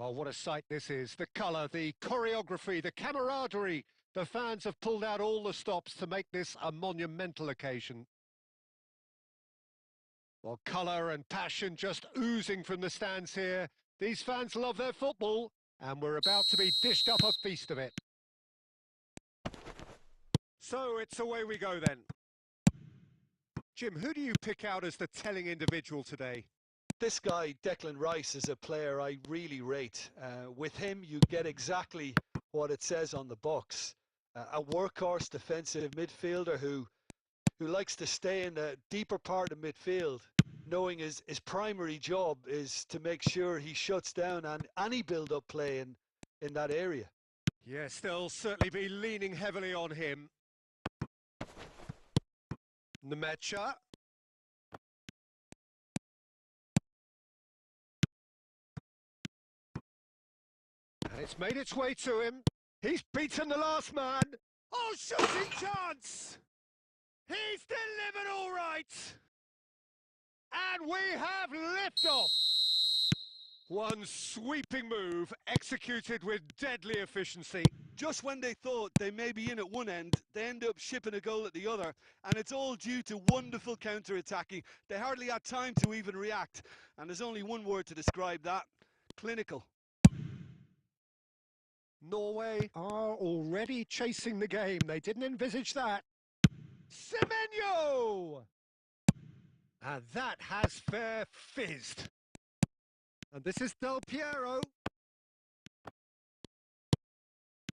Well, what a sight this is. The colour, the choreography, the camaraderie. The fans have pulled out all the stops to make this a monumental occasion. Well, colour and passion just oozing from the stands here. These fans love their football, and we're about to be dished up a feast of it. So it's away we go then. Jim, who do you pick out as the telling individual today? This guy, Declan Rice, is a player I really rate. With him, you get exactly what it says on the box. A workhorse defensive midfielder who likes to stay in the deeper part of midfield, knowing his primary job is to make sure he shuts down any build-up play in that area. Yes, they'll certainly be leaning heavily on him. Nemecha. And it's made its way to him. He's beaten the last man. Oh, shooting chance! He's delivered all right! And we have liftoff! One sweeping move, executed with deadly efficiency. Just when they thought they may be in at one end, they end up shipping a goal at the other, and it's all due to wonderful counter-attacking. They hardly had time to even react, and there's only one word to describe that: clinical. Norway are already chasing the game. They didn't envisage that. Semenyo! And that has fair fizzed. And this is Del Piero.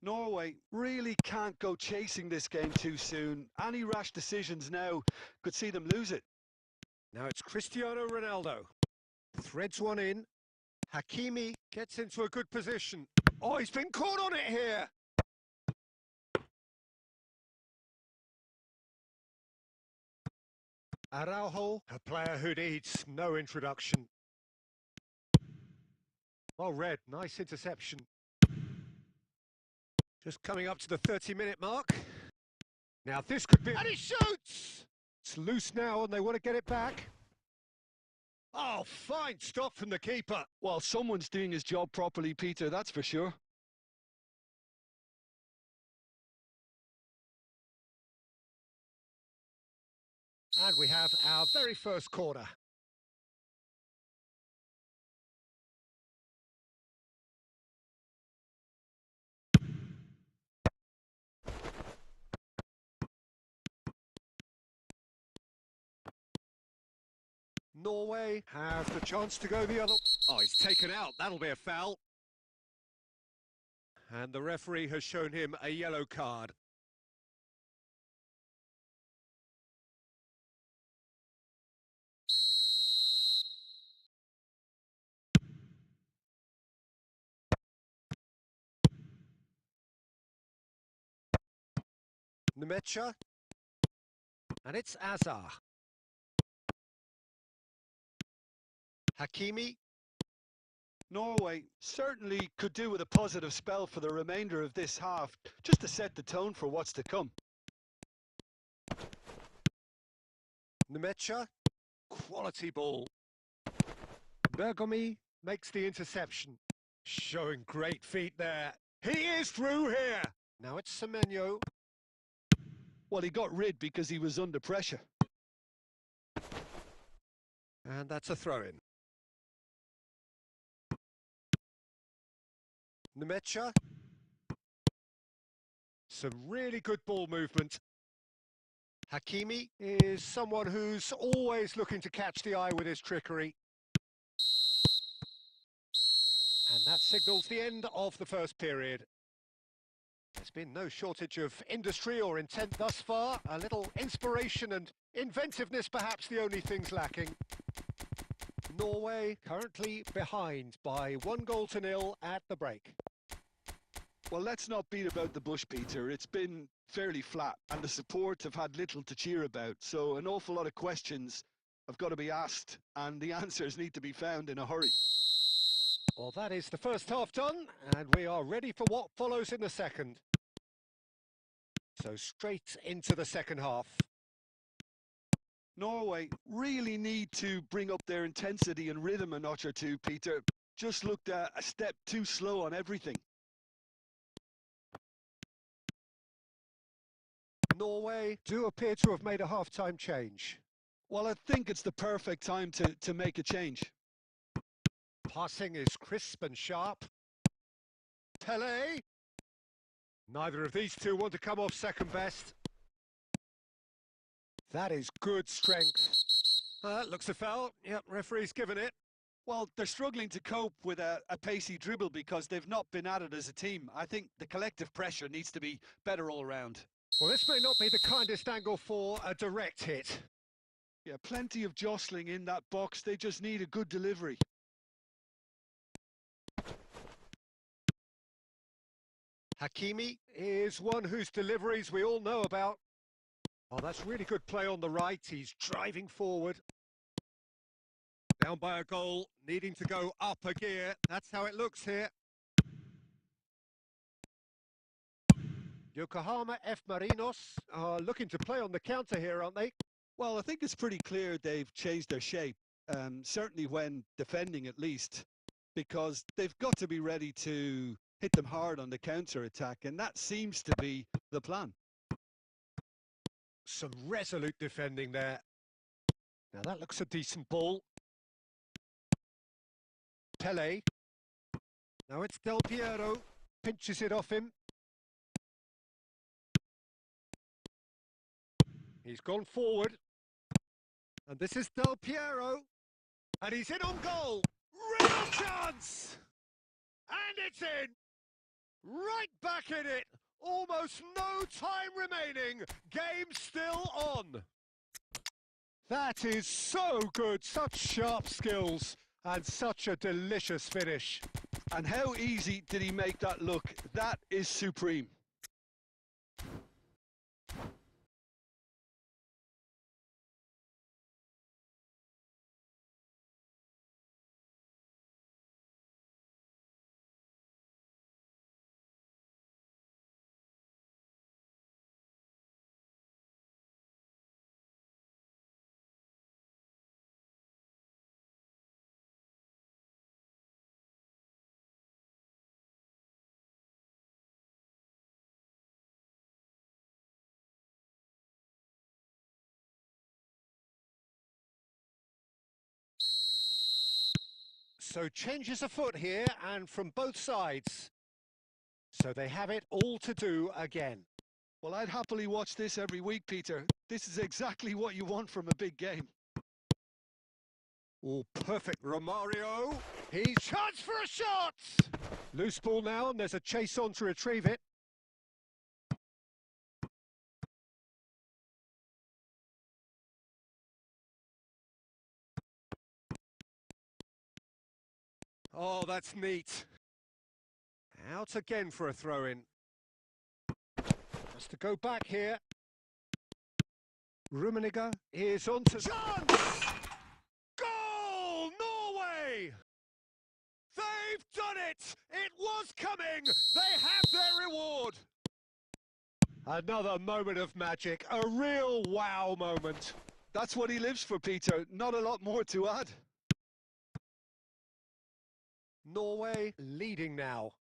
Norway really can't go chasing this game too soon. Any rash decisions now could see them lose it. Now it's Cristiano Ronaldo. Threads one in. Hakimi gets into a good position. Oh, he's been caught on it here. Araujo, a player who needs no introduction. Well read, nice interception. Just coming up to the 30-minute mark. Now this could be... And he shoots! It's loose now and they want to get it back. Oh, fine stop from the keeper. Well, someone's doing his job properly, Peter, that's for sure. And we have our very first corner. Norway have the chance to go the other... Oh, he's taken out. That'll be a foul. And the referee has shown him a yellow card. Nemecha. And it's Azar. Hakimi. Norway certainly could do with a positive spell for the remainder of this half, just to set the tone for what's to come. Nemecha. Quality ball. Bergomi makes the interception. Showing great feet there. He is through here. Now it's Semenyo. Well, he got rid because he was under pressure. And that's a throw-in. Nemecha. Some really good ball movement. Hakimi is someone who's always looking to catch the eye with his trickery. And that signals the end of the first period. There's been no shortage of industry or intent thus far. A little inspiration and inventiveness perhaps the only things lacking. Norway currently behind by 1-0 at the break. Well, let's not beat about the bush, Peter. It's been fairly flat and the support have had little to cheer about. So an awful lot of questions have got to be asked and the answers need to be found in a hurry. Well, that is the first half done and we are ready for what follows in the second. So straight into the second half. Norway really need to bring up their intensity and rhythm a notch or two, Peter. just looked a step too slow on everything. Norway do appear to have made a half-time change. Well, I think it's the perfect time to make a change. Passing is crisp and sharp. Pele. Neither of these two want to come off second best. That is good strength. Looks a foul. Yep, referee's given it. Well, they're struggling to cope with a pacey dribble because they've not been at it as a team. I think the collective pressure needs to be better all round. Well, this may not be the kindest angle for a direct hit. Yeah, plenty of jostling in that box. They just need a good delivery. Hakimi is one whose deliveries we all know about. Oh, that's really good play on the right. He's driving forward. Down by a goal, needing to go up a gear. That's how it looks here. Yokohama F. Marinos are looking to play on the counter here, aren't they? Well, I think it's pretty clear they've changed their shape, certainly when defending at least, because they've got to be ready to hit them hard on the counter-attack, and that seems to be the plan. Some resolute defending there. Now that looks a decent ball. Pele. Now it's Del Piero. Pinches it off him. He's gone forward. And this is Del Piero. And he's in on goal. Real chance! And it's in! Right back in it! Almost no time remaining. Game still on. That is so good. Such sharp skills. And such a delicious finish. And how easy did he make that look? That is supreme. So changes afoot here, and from both sides. So they have it all to do again. Well, I'd happily watch this every week, Peter. This is exactly what you want from a big game. Oh, perfect, Romario. He's chance for a shot! Loose ball now, and there's a chase on to retrieve it. Oh, that's neat. Out again for a throw-in. Has to go back here. Rummenigge is on to... Chance! Goal! Norway! They've done it! It was coming! They have their reward! Another moment of magic. A real wow moment. That's what he lives for, Peter. Not a lot more to add. Norway leading now.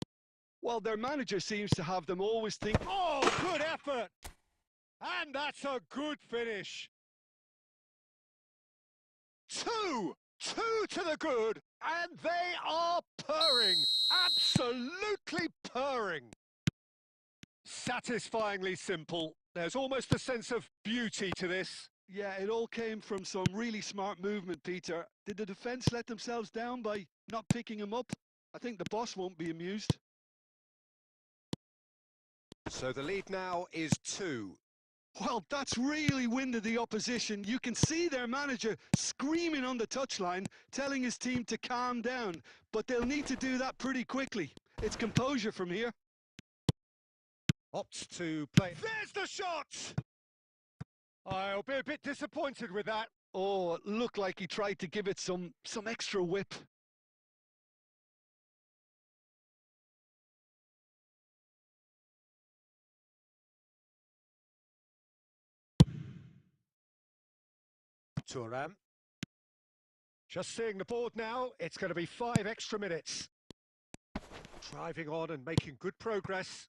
Well, their manager seems to have them always think... Oh, good effort! And that's a good finish. Two to the good, and they are purring. Absolutely purring. Satisfyingly simple. There's almost a sense of beauty to this. Yeah, it all came from some really smart movement, Peter. Did the defence let themselves down by not picking him up? I think the boss won't be amused. So the lead now is 2. Well, that's really winded the opposition. You can see their manager screaming on the touchline, telling his team to calm down. But they'll need to do that pretty quickly. It's composure from here. Opts to play. There's the shot! I'll be a bit disappointed with that. Oh, it looked like he tried to give it some extra whip. Thuram. Just seeing the board now, it's going to be 5 extra minutes. Driving on and making good progress.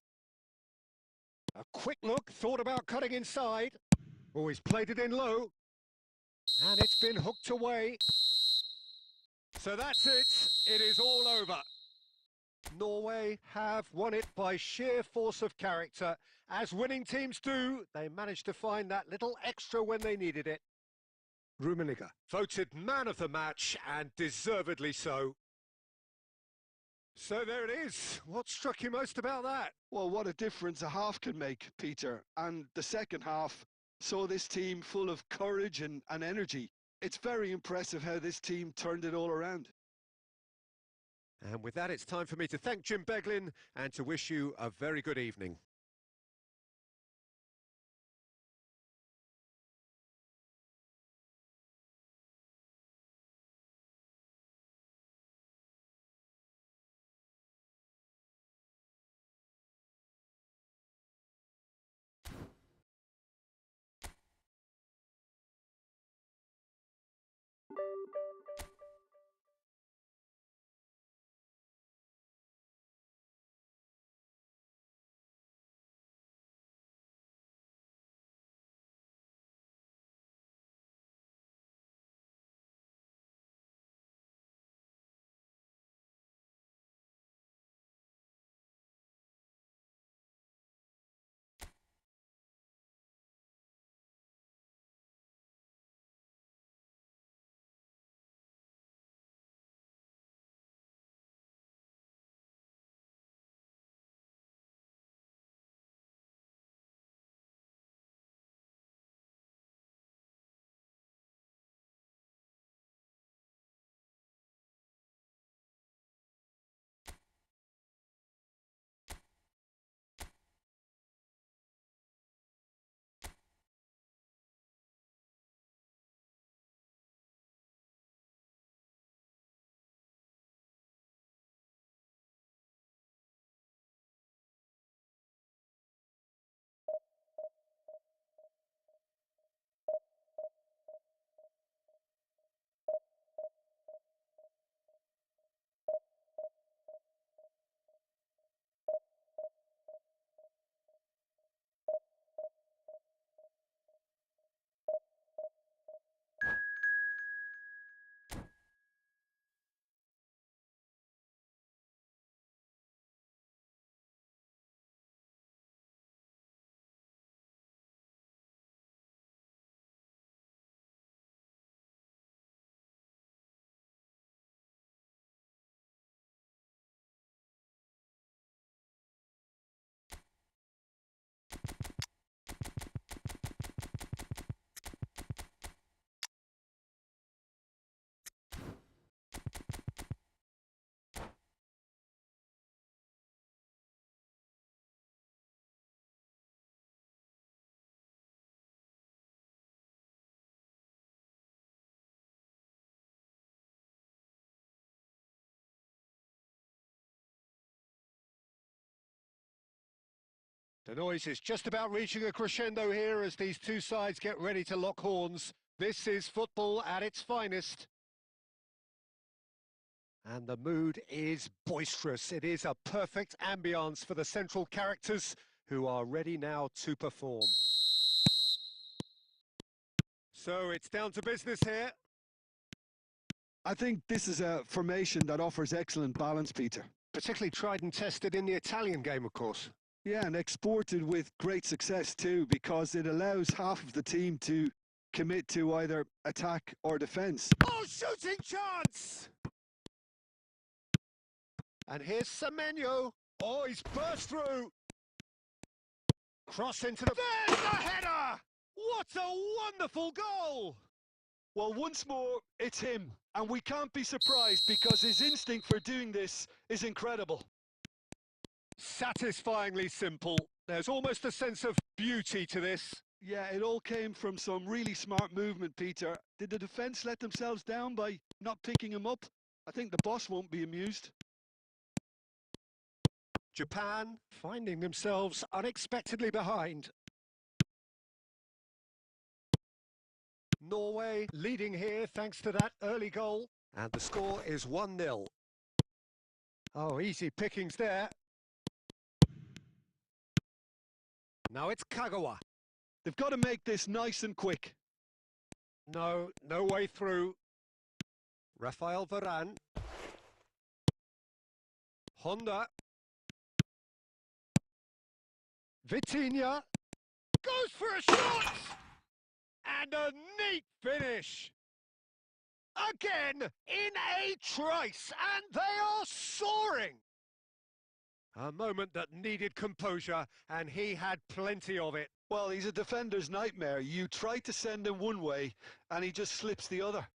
A quick look, thought about cutting inside. Oh, he's played it in low. And it's been hooked away. So that's it. It is all over. Norway have won it by sheer force of character. As winning teams do, they managed to find that little extra when they needed it. Rummenigge voted man of the match, and deservedly so. So there it is. What struck you most about that? Well, what a difference a half can make, Peter. And the second half saw this team full of courage and energy. It's very impressive how this team turned it all around. And with that, it's time for me to thank Jim Beglin and to wish you a very good evening. The noise is just about reaching a crescendo here as these two sides get ready to lock horns. This is football at its finest. And the mood is boisterous. It is a perfect ambience for the central characters who are ready now to perform. So it's down to business here. I think this is a formation that offers excellent balance, Peter. Particularly tried and tested in the Italian game, of course. Yeah, and exported with great success too, because it allows half of the team to commit to either attack or defence. Oh, shooting chance! And here's Semenyo. Oh, he's burst through. Cross into the... There's the header! What a wonderful goal! Well, once more, it's him. And we can't be surprised because his instinct for doing this is incredible. Satisfyingly simple. There's almost a sense of beauty to this. Yeah, it all came from some really smart movement, Peter. Did the defence let themselves down by not picking him up? I think the boss won't be amused. Japan finding themselves unexpectedly behind. Norway leading here thanks to that early goal. And the score is 1-0. Oh, easy pickings there. Now it's Kagawa. They've got to make this nice and quick. No way through. Rafael Varane. Honda. Vitinha. Goes for a shot! And a neat finish. Again, in a trice, and they are soaring. A moment that needed composure, and he had plenty of it. Well, he's a defender's nightmare. You try to send him one way, and he just slips the other.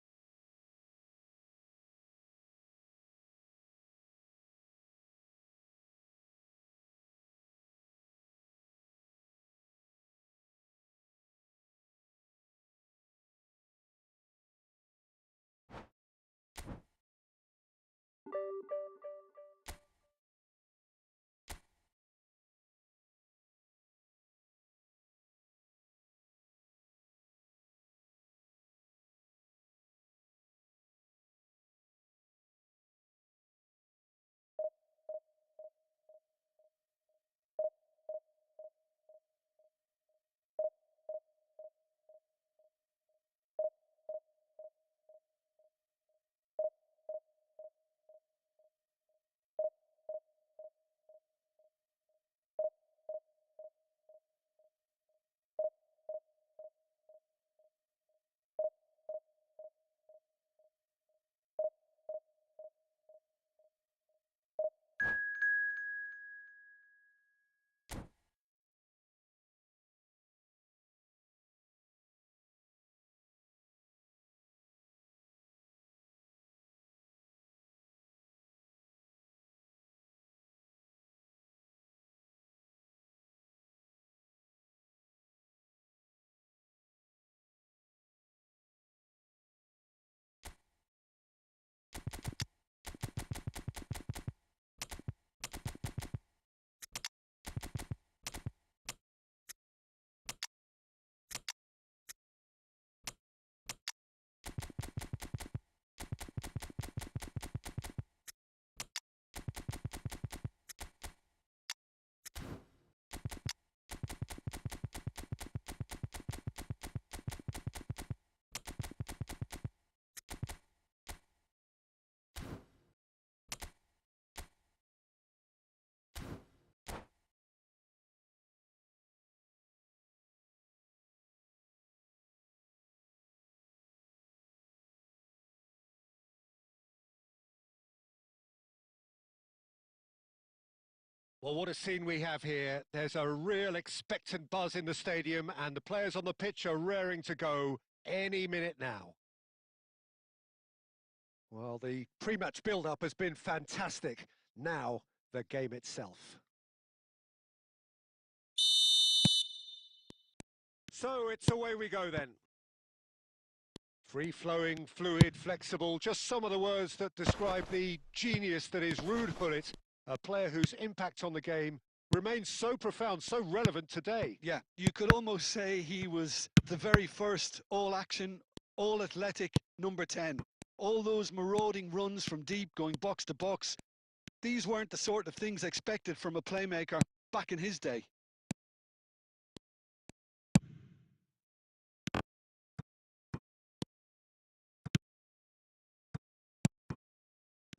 Well, what a scene we have here. There's a real expectant buzz in the stadium, and the players on the pitch are raring to go any minute now. Well, the pre-match build-up has been fantastic. Now, the game itself. So it's away we go then. Free-flowing, fluid, flexible, just some of the words that describe the genius that is Ruud Gullit, a player whose impact on the game remains so profound, so relevant today. Yeah, you could almost say he was the very first all-action, all-athletic number 10. All those marauding runs from deep, going box to box, these weren't the sort of things expected from a playmaker back in his day.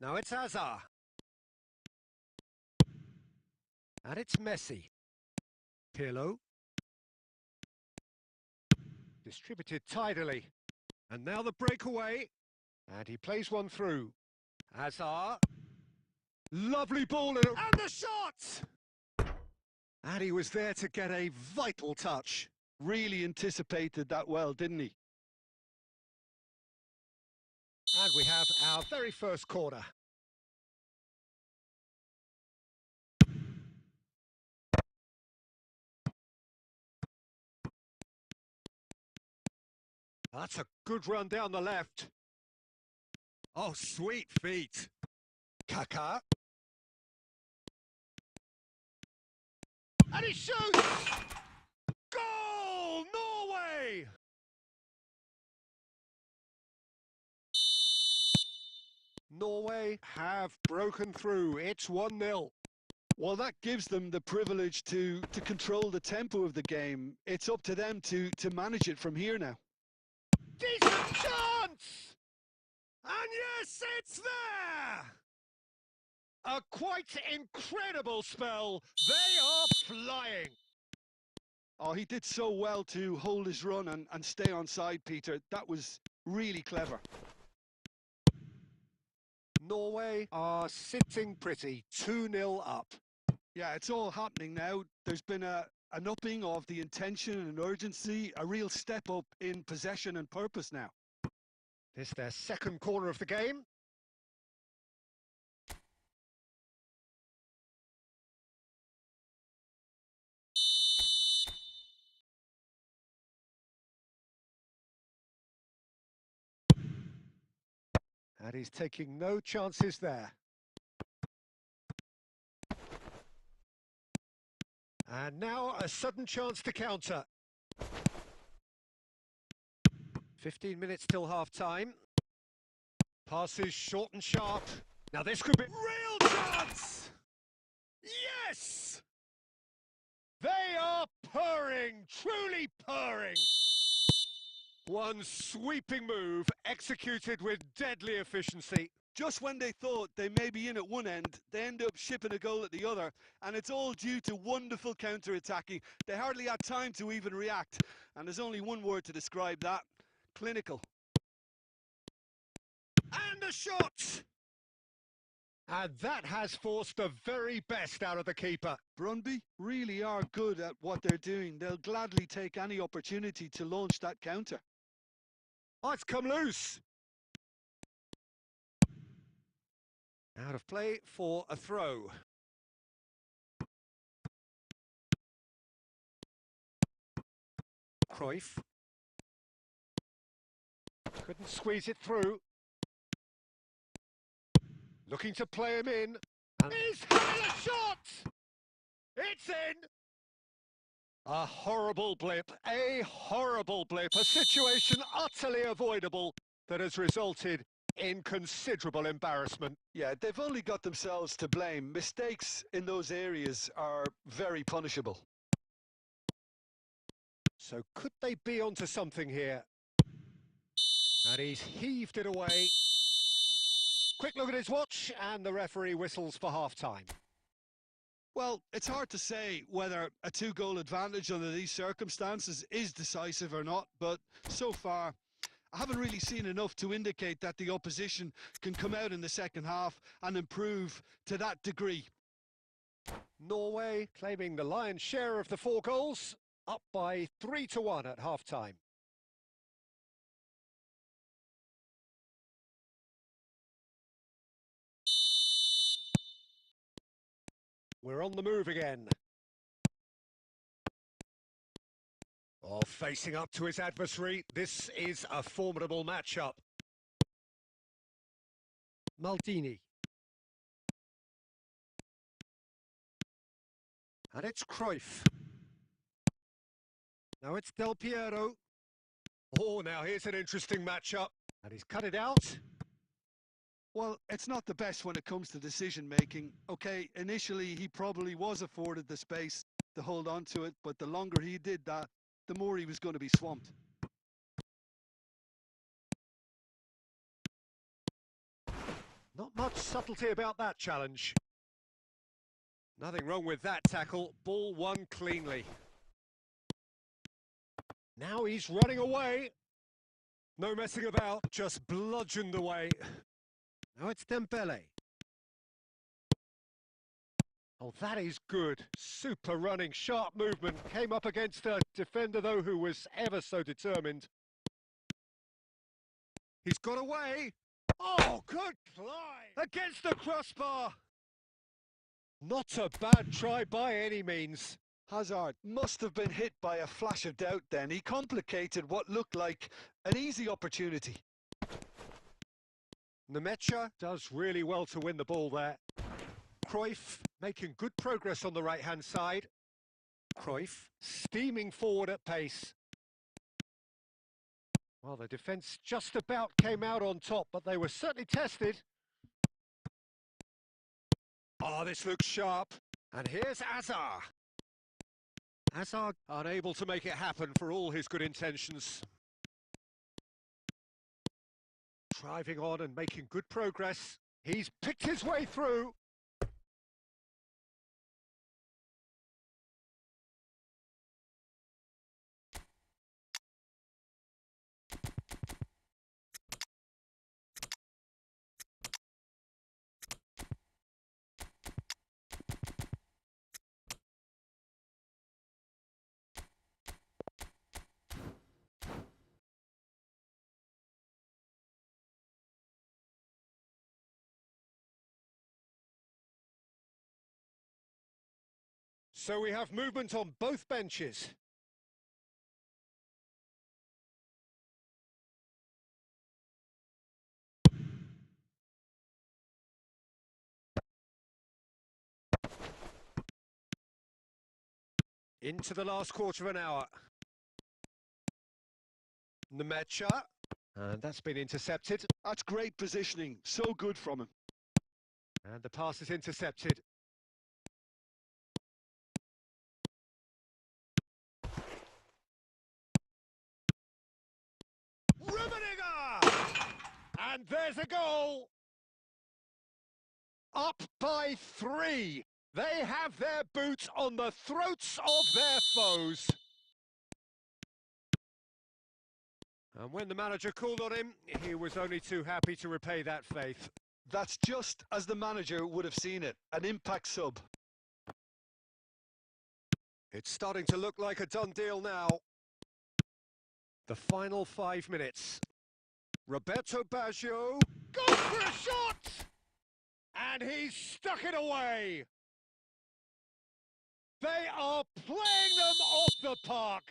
Now it's Hazard. And it's Messi. Pirlo. Distributed tidily. And now the breakaway. And he plays one through. Hazard. Lovely ball. And the shot! And he was there to get a vital touch. Really anticipated that well, didn't he? And we have our very first corner. That's a good run down the left. Oh, sweet feet. Kaká. And he shoots! Goal! Norway! Norway have broken through. It's 1-0. Well, that gives them the privilege to control the tempo of the game. It's up to them to manage it from here now. Decent chance! And yes, it's there! A quite incredible spell. They are flying. Oh, he did so well to hold his run and stay on side, Peter. That was really clever. Norway are sitting pretty, 2-0 up. Yeah, it's all happening now. There's been an upping of the intention and urgency, a real step up in possession and purpose now. This their second corner of the game. And he's taking no chances there. And now a sudden chance to counter. 15 minutes till half-time. Passes short and sharp. Now this could be real chance! Yes! They are purring, truly purring. One sweeping move executed with deadly efficiency. Just when they thought they may be in at one end, they end up shipping a goal at the other, and it's all due to wonderful counter-attacking. They hardly had time to even react, and there's only one word to describe that: clinical. And a shot! And that has forced the very best out of the keeper. Brøndby really are good at what they're doing. They'll gladly take any opportunity to launch that counter. Oh, it's come loose. Out of play for a throw. Cruyff. Couldn't squeeze it through. Looking to play him in. And he's had a shot! It's in! A horrible blip, a situation utterly avoidable that has resulted in considerable embarrassment. Yeah, they've only got themselves to blame. Mistakes in those areas are very punishable. So could they be onto something here? And he's heaved it away. Quick look at his watch, and the referee whistles for half-time. Well, it's hard to say whether a two-goal advantage under these circumstances is decisive or not, but so far I haven't really seen enough to indicate that the opposition can come out in the second half and improve to that degree. Norway claiming the lion's share of the 4 goals, up by 3-1 at half-time. We're on the move again. Oh, facing up to his adversary, this is a formidable matchup. Maldini. And it's Cruyff. Now it's Del Piero. Oh, now here's an interesting matchup. And he's cut it out. Well, it's not the best when it comes to decision-making. Okay, initially he probably was afforded the space to hold on to it, but the longer he did that, the more he was going to be swamped. Not much subtlety about that challenge. Nothing wrong with that tackle. Ball won cleanly. Now he's running away. No messing about, just bludgeoned away. Now it's Dembele. Oh, that is good. Super running, sharp movement. Came up against a defender, though, who was ever so determined. He's got away. Oh, good climb. Against the crossbar. Not a bad try by any means. Hazard must have been hit by a flash of doubt then. He complicated what looked like an easy opportunity. Nemecha does really well to win the ball there. Cruyff making good progress on the right-hand side. Cruyff steaming forward at pace. Well, the defence just about came out on top, but they were certainly tested. Oh, this looks sharp. And here's Azar. Azar unable to make it happen for all his good intentions. Driving on and making good progress. He's picked his way through. So we have movement on both benches. Into the last quarter of an hour. Nemecha. And that's been intercepted. That's great positioning. So good from him. And the pass is intercepted. Rummenigge! And there's a goal! Up by 3. They have their boots on the throats of their foes. And when the manager called on him, he was only too happy to repay that faith. That's just as the manager would have seen it. An impact sub. It's starting to look like a done deal now. The final 5 minutes. Roberto Baggio goes for a shot! And he's stuck it away! They are playing them off the park!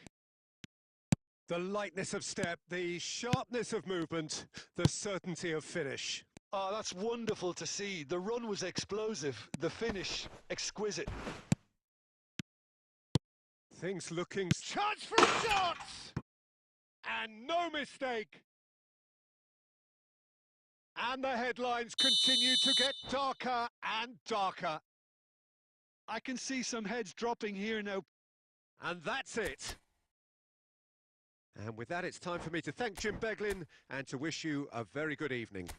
The lightness of step, the sharpness of movement, the certainty of finish. Oh, that's wonderful to see. The run was explosive, the finish exquisite. Things looking... Chance for a shot! And no mistake! And the headlines continue to get darker and darker. I can see some heads dropping here now. And that's it. And with that, it's time for me to thank Jim Beglin and to wish you a very good evening.